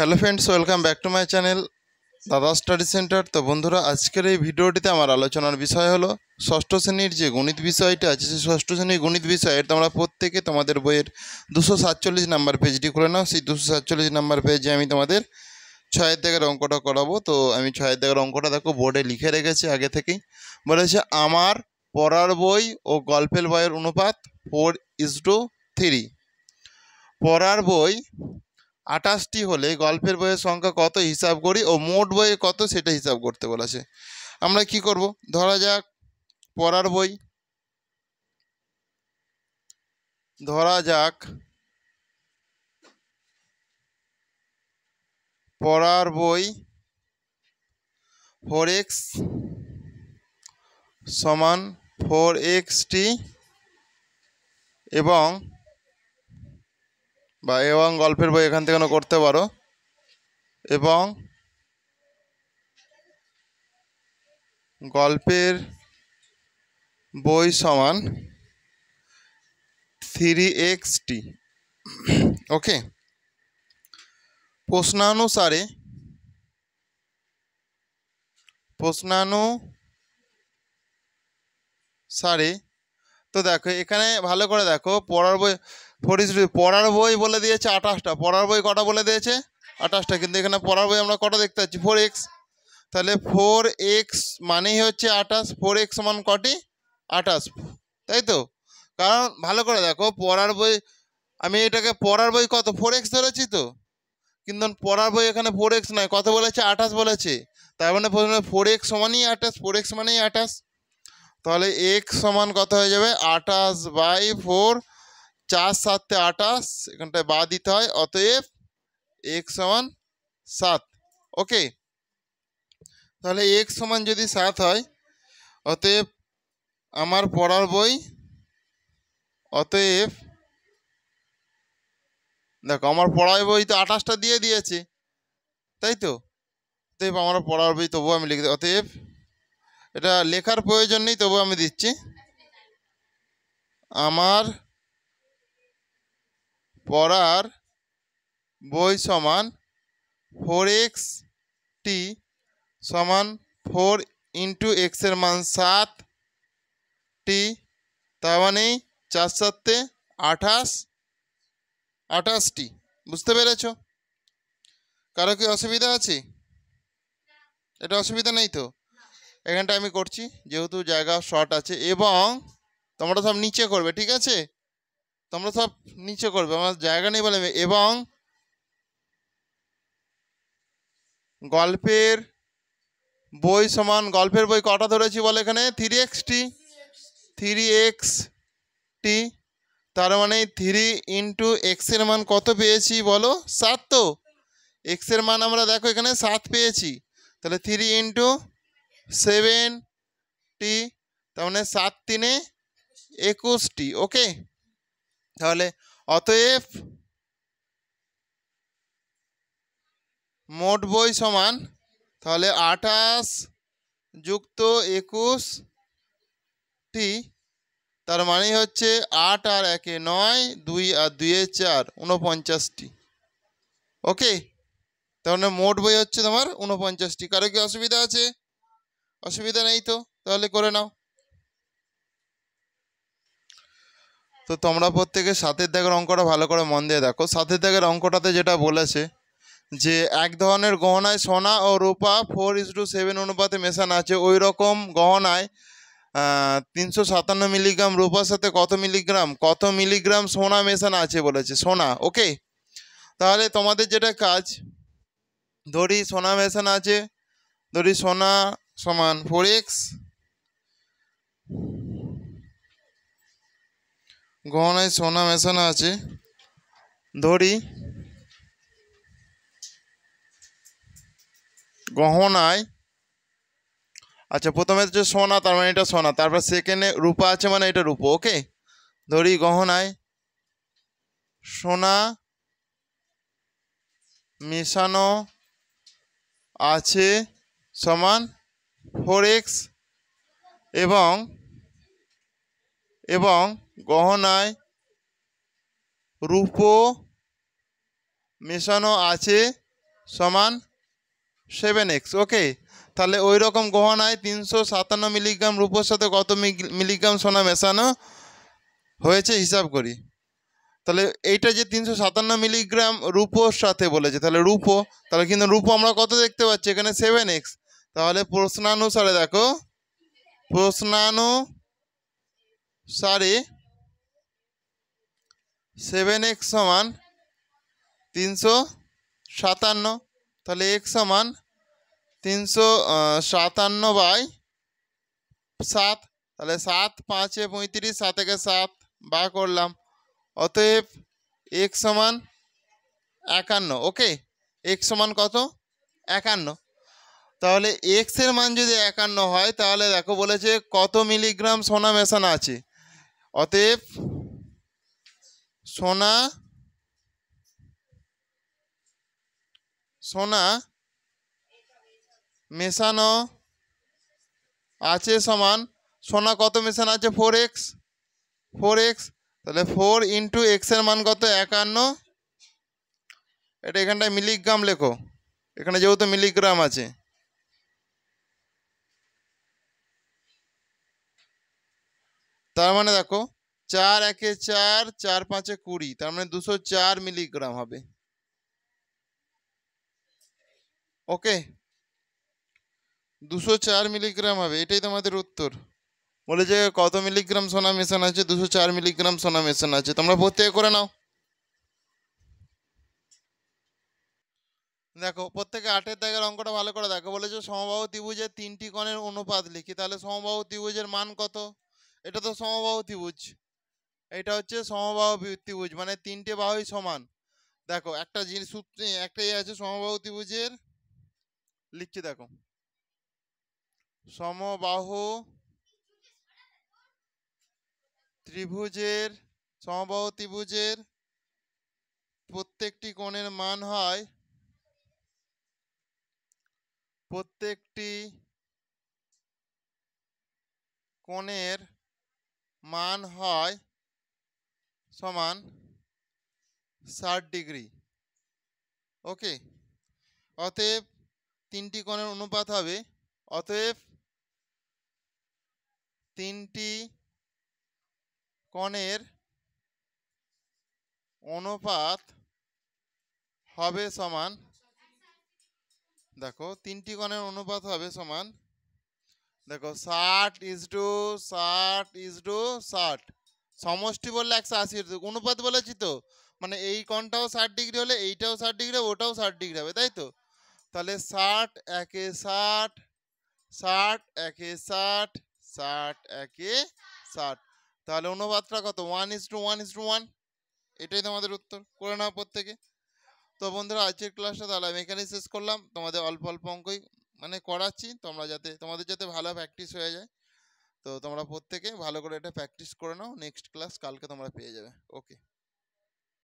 Hello friends, welcome back to my channel দাদা study centre. তো বন্ধুরা, আজকের এই ভিডিওটিতে আমার আলোচনার বিষয় হলো ষষ্ঠ শ্রেণীর যে গণিত বিষয়টা আছে, সেই ষষ্ঠ শ্রেণীর গণিত বিষয়ের তোমরা প্রত্যেকে তোমাদের বইয়ের 247 নাম্বার পেজটি খুলে নাও। সেই 247 নাম্বার পেজে আমি তোমাদের 6 দাগের অঙ্কটা করাবো। তো আমি 6 দাগের অঙ্কটা দেখো বোর্ডে লিখে রেখেছি আগে থেকেই। বলেছে আমার পড়ার বই ও গল্পের বইয়ের অনুপাত 4:3। পড়ার বই 28টি হলে গল্পের বইয়ের সংখ্যা কত হিসাব করি ও মোট বইয়ে কত সেটা হিসাব করতে বলেছে। আমরা কি করব, ধরা যাক পড়ার বই, ধরা যাক পড়ার বই 4x সমান 4xt এবং গল্পের বই এখান থেকে করতে পারো, এবং গল্পের বই সমান 3xt। ওকে, প্রশ্নানুসারে তো দেখো এখানে ভালো করে দেখো, পড়ার বই পড়ার বই বলে দিয়েছে 28টা। পড়ার বই কটা বলে দিয়েছে? 28টা। কিন্তু এখানে পড়ার বই আমরা কটা দেখতে পাচ্ছি? 4x। তাহলে 4x মানেই হচ্ছে 28। 4x সমান কটি? 28, তাই তো? কারণ ভালো করে দেখো, পড়ার বই, আমি এটাকে পড়ার বই কত 4x ধরেছি তো, কিন্তু পড়ার বই এখানে 4x নয়, কত বলেছে? 28 বলেছে। তার মানে 4x সমানই 28, 4x মানেই 28। তাহলে x সমান কত হয়ে যাবে? 28/4। 4 7 28, এখানটায় বাদ দিতে হয়, অতএব x সমান 7। ওকে, তাহলে x সমান যদি 7 হয়, অতএব আমার পড়ার বই, অতএব দেখো আমার পড়ার বই তো 28টা দিয়ে দিয়েছে, তাই তো? অতএব আমার পড়ার বই, তবুও আমি লিখে দিই, অতএব এটা লেখার প্রয়োজন নেই, তবুও আমি দিচ্ছি, আমার পড়ার বই সমান 4xt সমান 4 ইন্টু এক্সের মান 7টি, তার মানে 4 7 28টি। বুঝতে পেরেছ? কারো কি অসুবিধা আছে? এটা অসুবিধা নেই তো? এখানটা আমি করছি, যেহেতু জায়গা শর্ট আছে। এবং তোমরা সব নিচে করবে, ঠিক আছে? তোমরা সব নিচে করবে, আমার জায়গা নেই বলে। এবং গল্পের বই সমান, গল্পের বই কটা ধরেছি বলে এখানে? 3xt। তার মানে 3 ইন্টু এক্সের মান কত পেয়েছি বলো? 7 তো? এক্সের মান আমরা দেখো এখানে 7 পেয়েছি, তাহলে 3 ইন্টু 7টি, তার মানে 7 3 21টি। ওকে, তাহলে অতএব মোট বই সমান, তাহলে 28 যুক্ত 21টি, তার মানে হচ্ছে 8 আর 1 9, 2 আর 2 4, 49টি। ওকে, তাহলে মোট বই হচ্ছে তোমার 49টি। কারো কি অসুবিধা আছে? অসুবিধা নেই তো? তাহলে করে নাও। তো তোমরা প্রত্যেকে 7 দাগের অঙ্কটা ভালো করে মন দিয়ে দেখো। 7 দাগের অঙ্কটাতে যেটা বলেছে যে এক ধরনের গহনায় সোনা ও রূপা 4:7 অনুপাতে মেশানো আছে, ওই রকম গহনায় 357 মিলিগ্রাম রূপার সাথে কত মিলিগ্রাম সোনা মেশানো আছে বলেছে, সোনা। ওকে, তাহলে তোমাদের যেটা কাজ, ধরি সোনা মেশানো আছে, ধরি সোনা সমান 4x, গহনায় সোনা মেশানো আছে, ধরি গহনায়, আচ্ছা প্রথমে হচ্ছে সোনা, তার মানে এটা সোনা, তারপর সেকেন্ডে রূপা আছে মানে এটা রূপো। ওকে, ধরি গহনায় সোনা মেশানো আছে সমান 4x, এবং গহনায় রূপো মেশানো আছে সমান 7x। ওকে, তাহলে ওই রকম গহনায় 357 মিলিগ্রাম রূপোর সাথে কত মিলিগ্রাম সোনা মেশানো হয়েছে হিসাব করি। তাহলে এইটা যে 357 মিলিগ্রাম রূপোর সাথে বলেছে, তাহলে রূপো, তাহলে কিন্তু রূপো আমরা কত দেখতে পাচ্ছি এখানে 7x। তাহলে প্রশ্নানুসারে দেখো, প্রশ্নানুসারে 7x সমান 357। তাহলে x সমান 357/7। তাহলে 7 5 35, 7 থেকে 7 বার করলাম, অতএব x সমান 51। ওকে, x সমান কত? 51। তাহলে x এর মান যদি 51 হয়, তাহলে দেখো বলেছে কত মিলিগ্রাম সোনা মেশানো আছে। অতএব সোনা মেশানো আছে সমান, সোনা কত মেশানো আছে? 4x। তাহলে 4 ইন্টু x এর মান কত? 51। এটা এখানটায় মিলিগ্রাম লেখো, এখানে যেহেতু মিলিগ্রাম আছে। তার মানে দেখো 4 1 4, 4 5 20, তার মানে 204 মিলিগ্রাম হবে। ওকে, 204 মিলিগ্রাম হবে, এটাই তোমাদের উত্তর। বলে যে কত মিলিগ্রাম সোনা মেশানো আছে? 204 মিলিগ্রাম সোনা মেশানো আছে। তোমরা প্রত্যেকে করে নাও। দেখো প্রত্যেকে 8-এর দাগের অঙ্কটা ভালো করে দেখো। বলেছে সমবাহু ত্রিভুজের 3টি কোণের অনুপাত লিখি। তাহলে সমবাহু ত্রিভুজের মান কত? এটা তো সমবাহু ত্রিভুজ, এটা হচ্ছে সমবাহু ত্রিভুজ, মানে 3টে বাহুই সমান। দেখো একটা জিনিস সূত্রে একটাই আছে সমবাহু ত্রিভুজের, লিখছি দেখো। সমবাহু ত্রিভুজের প্রত্যেকটি কোণের মান হয়, প্রত্যেকটি কোণের মান হয় সমান 60 ডিগ্রি। ওকে, অতএব 3টি কোণের অনুপাত হবে, অতএব 3টি কোণের অনুপাত হবে সমান, দেখো 3টি কোণের অনুপাত হবে সমান, দেখো 60:60:60। সমষ্টি বললে 180, অনুপাত বলেছি তো, মানে এই কোণটাও 60 ডিগ্রি হলে এইটাও 60 ডিগ্রি হবে, ওটাও 60 ডিগ্রি হবে, তাই তো? তাহলে 60 1 60, 60 1 60, 60 1 60। তাহলে অনুপাতটা কত? 1:1:1। এটাই তোমাদের উত্তর। করে নাও প্রত্যেকে। তো বন্ধুরা আজকের ক্লাসটা তাহলে আমি এখানেই শেষ করলাম। তোমাদের অল্প অল্প অঙ্কই মানে করাচ্ছি, তোমাদের যাতে ভালো প্র্যাকটিস হয়ে যায়। তো তোমরা প্রত্যেকে ভালো করে এটা প্র্যাকটিস করে নাও, নেক্সট ক্লাস কালকে তোমরা পেয়ে যাবে। ওকে।